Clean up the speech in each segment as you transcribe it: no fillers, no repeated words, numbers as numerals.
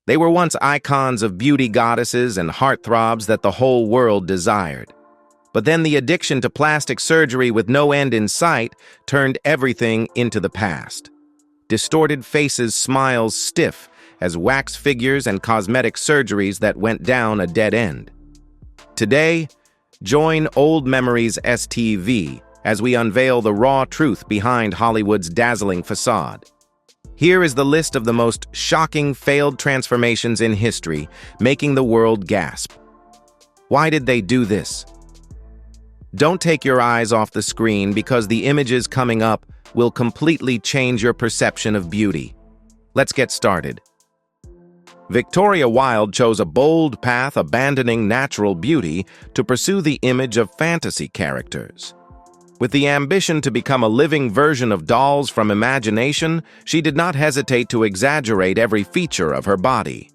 They were once icons of beauty goddesses and heartthrobs that the whole world desired. But then the addiction to plastic surgery with no end in sight turned everything into the past. Distorted faces, smiles stiff as wax figures and cosmetic surgeries that went down a dead end. Today, join Old Memories STV as we unveil the raw truth behind Hollywood's dazzling facade. Here is the list of the most shocking failed transformations in history, making the world gasp. Why did they do this? Don't take your eyes off the screen because the images coming up will completely change your perception of beauty. Let's get started. Victoria Wilde chose a bold path, abandoning natural beauty to pursue the image of fantasy characters. With the ambition to become a living version of dolls from imagination, she did not hesitate to exaggerate every feature of her body.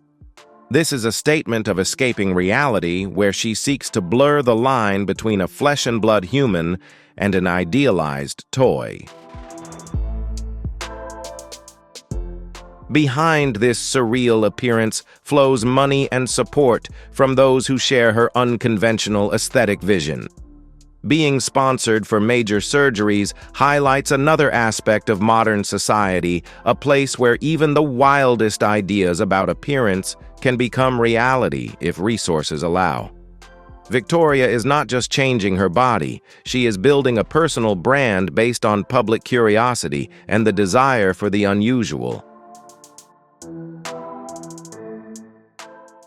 This is a statement of escaping reality where she seeks to blur the line between a flesh-and-blood human and an idealized toy. Behind this surreal appearance flows money and support from those who share her unconventional aesthetic vision. Being sponsored for major surgeries highlights another aspect of modern society, a place where even the wildest ideas about appearance can become reality if resources allow. Victoria is not just changing her body, she is building a personal brand based on public curiosity and the desire for the unusual.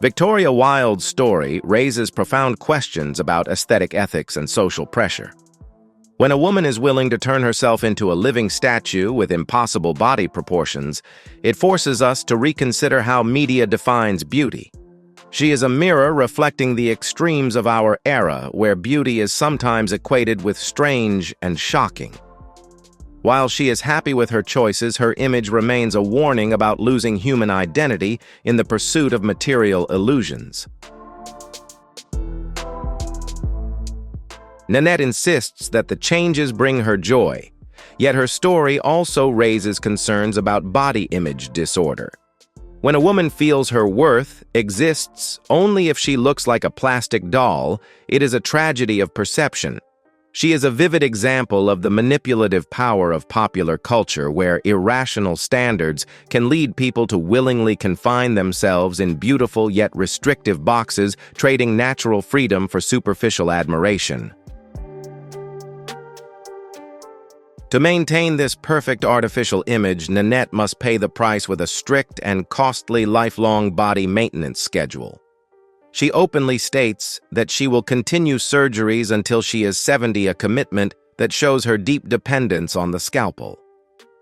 Victoria Wilde's story raises profound questions about aesthetic ethics and social pressure. When a woman is willing to turn herself into a living statue with impossible body proportions, it forces us to reconsider how media defines beauty. She is a mirror reflecting the extremes of our era, where beauty is sometimes equated with strange and shocking. While she is happy with her choices, her image remains a warning about losing human identity in the pursuit of material illusions. Nanette insists that the changes bring her joy, yet her story also raises concerns about body image disorder. When a woman feels her worth exists only if she looks like a plastic doll, it is a tragedy of perception. She is a vivid example of the manipulative power of popular culture, where irrational standards can lead people to willingly confine themselves in beautiful yet restrictive boxes, trading natural freedom for superficial admiration. To maintain this perfect artificial image, Nanette must pay the price with a strict and costly lifelong body maintenance schedule. She openly states that she will continue surgeries until she is 70, a commitment that shows her deep dependence on the scalpel.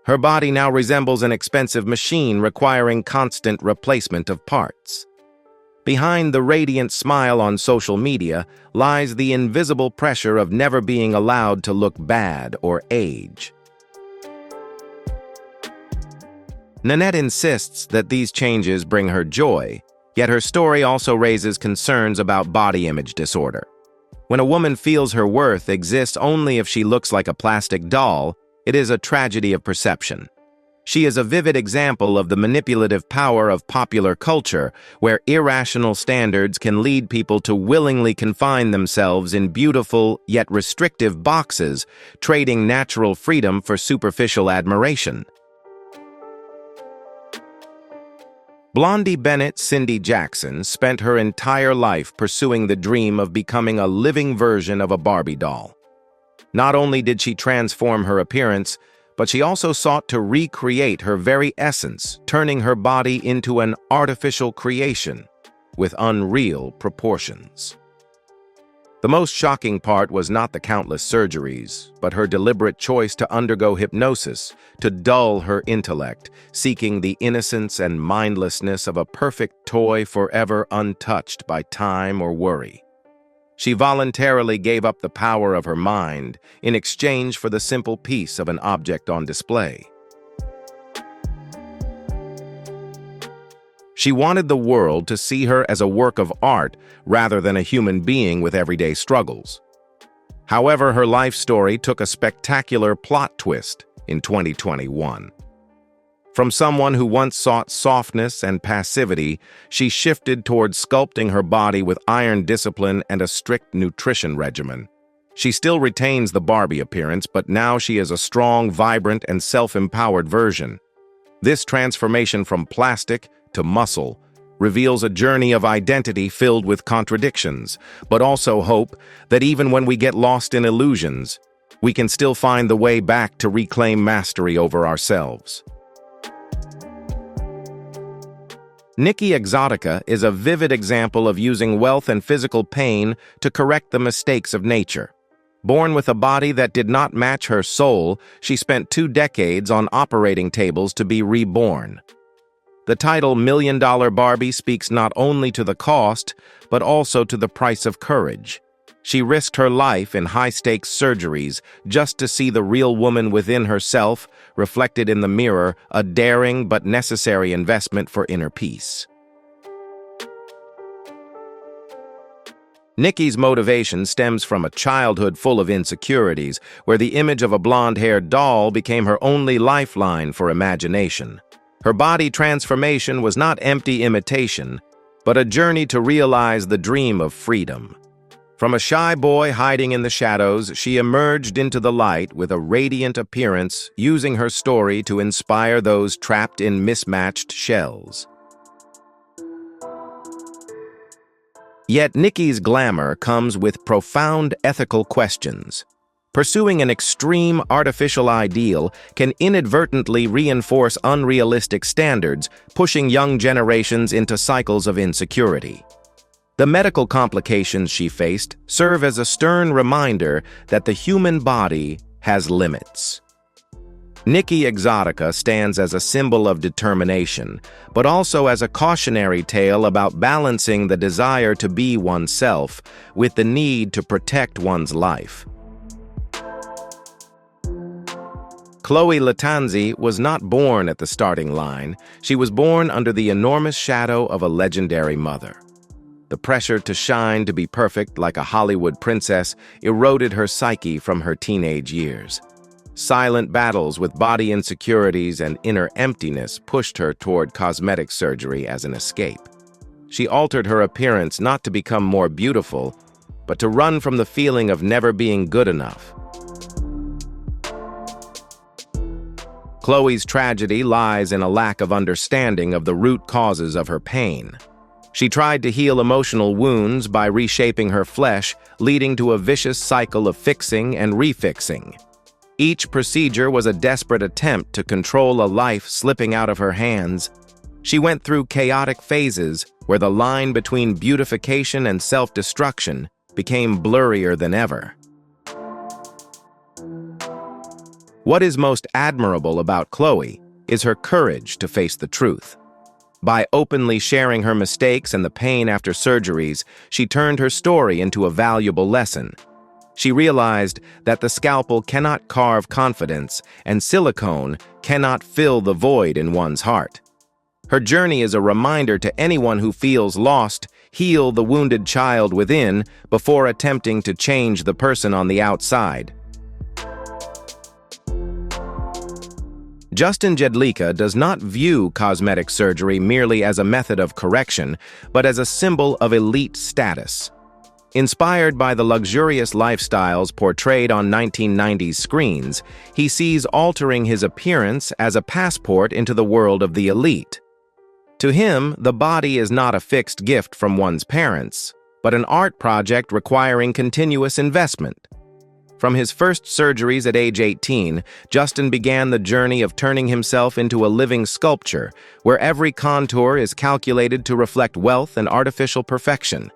Her body now resembles an expensive machine requiring constant replacement of parts. Behind the radiant smile on social media lies the invisible pressure of never being allowed to look bad or age. Nanette insists that these changes bring her joy, yet her story also raises concerns about body image disorder. When a woman feels her worth exists only if she looks like a plastic doll, it is a tragedy of perception. She is a vivid example of the manipulative power of popular culture, where irrational standards can lead people to willingly confine themselves in beautiful yet restrictive boxes, trading natural freedom for superficial admiration. Blondie Bennett Cindy Jackson spent her entire life pursuing the dream of becoming a living version of a Barbie doll. Not only did she transform her appearance, but she also sought to recreate her very essence, turning her body into an artificial creation with unreal proportions. The most shocking part was not the countless surgeries, but her deliberate choice to undergo hypnosis to dull her intellect, seeking the innocence and mindlessness of a perfect toy forever untouched by time or worry. She voluntarily gave up the power of her mind in exchange for the simple peace of an object on display. She wanted the world to see her as a work of art rather than a human being with everyday struggles. However, her life story took a spectacular plot twist in 2021. From someone who once sought softness and passivity, she shifted toward sculpting her body with iron discipline and a strict nutrition regimen. She still retains the Barbie appearance, but now she is a strong, vibrant, and self-empowered version. This transformation from plastic to muscle reveals a journey of identity filled with contradictions, but also hope that even when we get lost in illusions, we can still find the way back to reclaim mastery over ourselves. Nikki Exotica is a vivid example of using wealth and physical pain to correct the mistakes of nature. Born with a body that did not match her soul, she spent 2 decades on operating tables to be reborn. The title Million Dollar Barbie speaks not only to the cost, but also to the price of courage. She risked her life in high-stakes surgeries just to see the real woman within herself reflected in the mirror, a daring but necessary investment for inner peace. Nikki's motivation stems from a childhood full of insecurities, where the image of a blonde-haired doll became her only lifeline for imagination. Her body transformation was not empty imitation, but a journey to realize the dream of freedom. From a shy boy hiding in the shadows, she emerged into the light with a radiant appearance, using her story to inspire those trapped in mismatched shells. Yet Nikki's glamour comes with profound ethical questions. Pursuing an extreme artificial ideal can inadvertently reinforce unrealistic standards, pushing young generations into cycles of insecurity. The medical complications she faced serve as a stern reminder that the human body has limits. Nikki Exotica stands as a symbol of determination, but also as a cautionary tale about balancing the desire to be oneself with the need to protect one's life. Chloe Lattanzi was not born at the starting line. She was born under the enormous shadow of a legendary mother. The pressure to shine, to be perfect like a Hollywood princess, eroded her psyche from her teenage years. Silent battles with body insecurities and inner emptiness pushed her toward cosmetic surgery as an escape. She altered her appearance not to become more beautiful, but to run from the feeling of never being good enough. Chloe's tragedy lies in a lack of understanding of the root causes of her pain. She tried to heal emotional wounds by reshaping her flesh, leading to a vicious cycle of fixing and refixing. Each procedure was a desperate attempt to control a life slipping out of her hands. She went through chaotic phases where the line between beautification and self-destruction became blurrier than ever. What is most admirable about Chloe is her courage to face the truth. By openly sharing her mistakes and the pain after surgeries, she turned her story into a valuable lesson. She realized that the scalpel cannot carve confidence, and silicone cannot fill the void in one's heart. Her journey is a reminder to anyone who feels lost: heal the wounded child within before attempting to change the person on the outside. Justin Jedlicka does not view cosmetic surgery merely as a method of correction, but as a symbol of elite status. Inspired by the luxurious lifestyles portrayed on 1990s screens, he sees altering his appearance as a passport into the world of the elite. To him, the body is not a fixed gift from one's parents, but an art project requiring continuous investment. From his first surgeries at age 18, Justin began the journey of turning himself into a living sculpture, where every contour is calculated to reflect wealth and artificial perfection.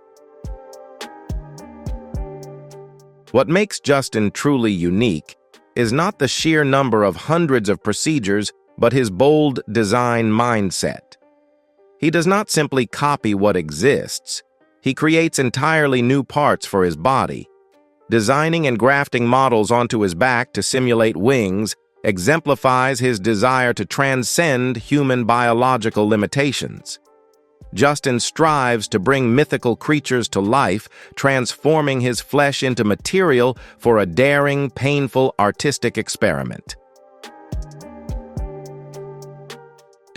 What makes Justin truly unique is not the sheer number of hundreds of procedures, but his bold design mindset. He does not simply copy what exists. He creates entirely new parts for his body. Designing and grafting models onto his back to simulate wings exemplifies his desire to transcend human biological limitations. Justin strives to bring mythical creatures to life, transforming his flesh into material for a daring, painful, artistic experiment.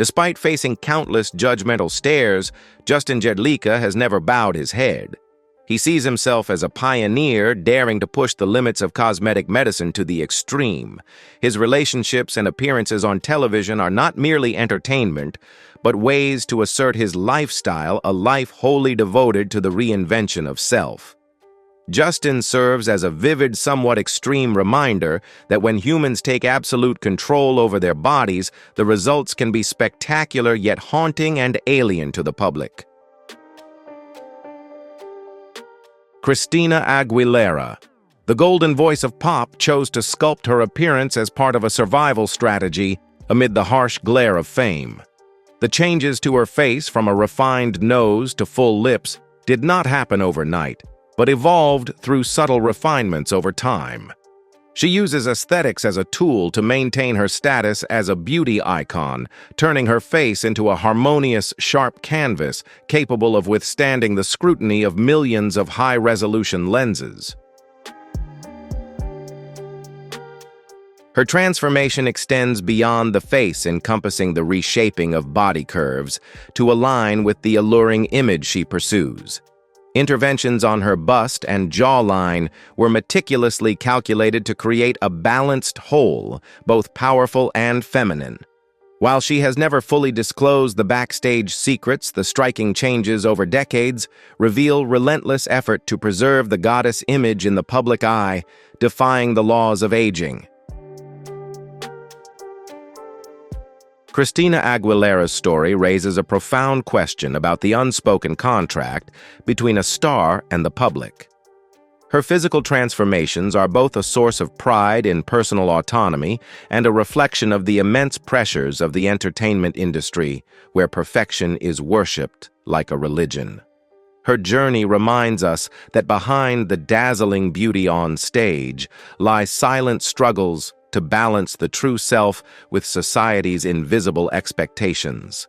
Despite facing countless judgmental stares, Justin Jedlicka has never bowed his head. He sees himself as a pioneer daring to push the limits of cosmetic medicine to the extreme. His relationships and appearances on television are not merely entertainment, but ways to assert his lifestyle, a life wholly devoted to the reinvention of self. Justin serves as a vivid, somewhat extreme reminder that when humans take absolute control over their bodies, the results can be spectacular yet haunting and alien to the public. Christina Aguilera. The golden voice of pop chose to sculpt her appearance as part of a survival strategy amid the harsh glare of fame. The changes to her face, from a refined nose to full lips, did not happen overnight, but evolved through subtle refinements over time. She uses aesthetics as a tool to maintain her status as a beauty icon, turning her face into a harmonious, sharp canvas capable of withstanding the scrutiny of millions of high-resolution lenses. Her transformation extends beyond the face, encompassing the reshaping of body curves to align with the alluring image she pursues. Interventions on her bust and jawline were meticulously calculated to create a balanced whole, both powerful and feminine. While she has never fully disclosed the backstage secrets, the striking changes over decades reveal relentless effort to preserve the goddess image in the public eye, defying the laws of aging. Christina Aguilera's story raises a profound question about the unspoken contract between a star and the public. Her physical transformations are both a source of pride in personal autonomy and a reflection of the immense pressures of the entertainment industry, where perfection is worshipped like a religion. Her journey reminds us that behind the dazzling beauty on stage lie silent struggles to balance the true self with society's invisible expectations.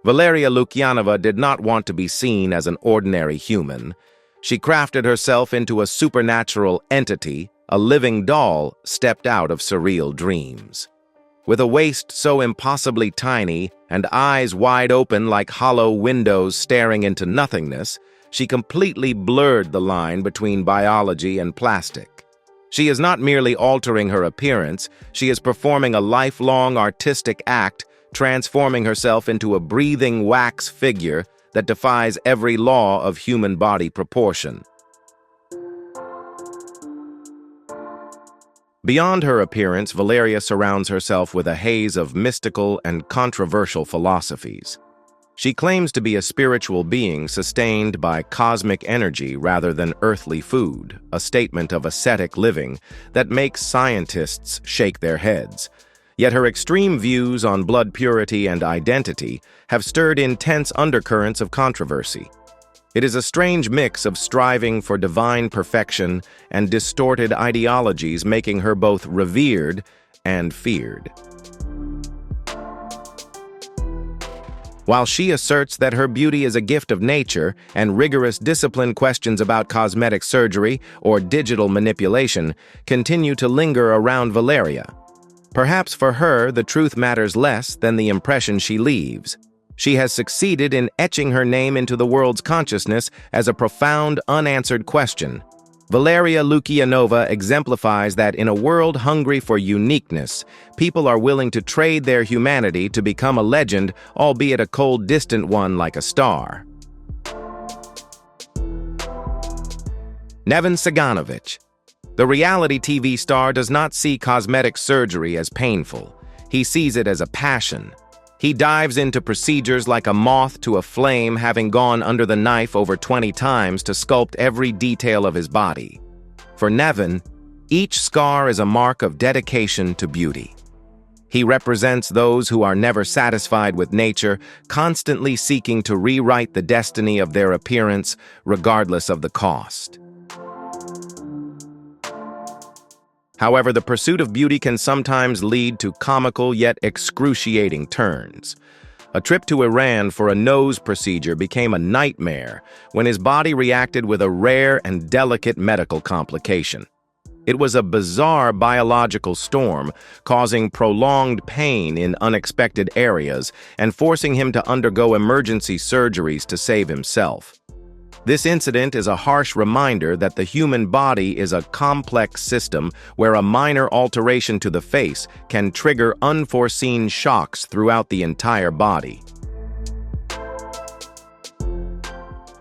Valeria Lukyanova did not want to be seen as an ordinary human. She crafted herself into a supernatural entity, a living doll stepped out of surreal dreams. With a waist so impossibly tiny and eyes wide open like hollow windows staring into nothingness, she completely blurred the line between biology and plastic. She is not merely altering her appearance, she is performing a lifelong artistic act, transforming herself into a breathing wax figure that defies every law of human body proportion. Beyond her appearance, Valeria surrounds herself with a haze of mystical and controversial philosophies. She claims to be a spiritual being sustained by cosmic energy rather than earthly food, a statement of ascetic living that makes scientists shake their heads. Yet her extreme views on blood purity and identity have stirred intense undercurrents of controversy. It is a strange mix of striving for divine perfection and distorted ideologies, making her both revered and feared. While she asserts that her beauty is a gift of nature and rigorous discipline, questions about cosmetic surgery or digital manipulation continue to linger around Valeria. Perhaps for her, the truth matters less than the impression she leaves. She has succeeded in etching her name into the world's consciousness as a profound, unanswered question. Valeria Lukyanova exemplifies that in a world hungry for uniqueness, people are willing to trade their humanity to become a legend, albeit a cold, distant one like a star. Neven Ciganovic. The reality TV star does not see cosmetic surgery as painful. He sees it as a passion. He dives into procedures like a moth to a flame, having gone under the knife over 20 times to sculpt every detail of his body. For Neven, each scar is a mark of dedication to beauty. He represents those who are never satisfied with nature, constantly seeking to rewrite the destiny of their appearance, regardless of the cost. However, the pursuit of beauty can sometimes lead to comical yet excruciating turns. A trip to Iran for a nose procedure became a nightmare when his body reacted with a rare and delicate medical complication. It was a bizarre biological storm, causing prolonged pain in unexpected areas and forcing him to undergo emergency surgeries to save himself. This incident is a harsh reminder that the human body is a complex system where a minor alteration to the face can trigger unforeseen shocks throughout the entire body.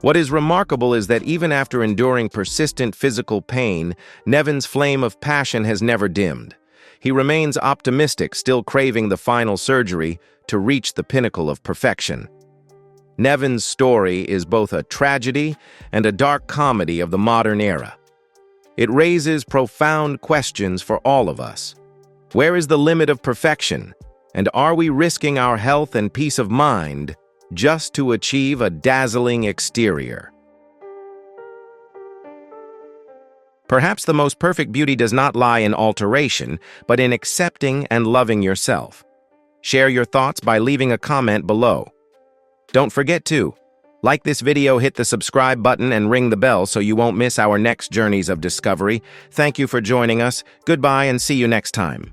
What is remarkable is that even after enduring persistent physical pain, Nevin's flame of passion has never dimmed. He remains optimistic, still craving the final surgery to reach the pinnacle of perfection. Nevin's story is both a tragedy and a dark comedy of the modern era. It raises profound questions for all of us. Where is the limit of perfection? And are we risking our health and peace of mind just to achieve a dazzling exterior? Perhaps the most perfect beauty does not lie in alteration, but in accepting and loving yourself. Share your thoughts by leaving a comment below. Don't forget to like this video, hit the subscribe button, and ring the bell so you won't miss our next journeys of discovery. Thank you for joining us. Goodbye and see you next time.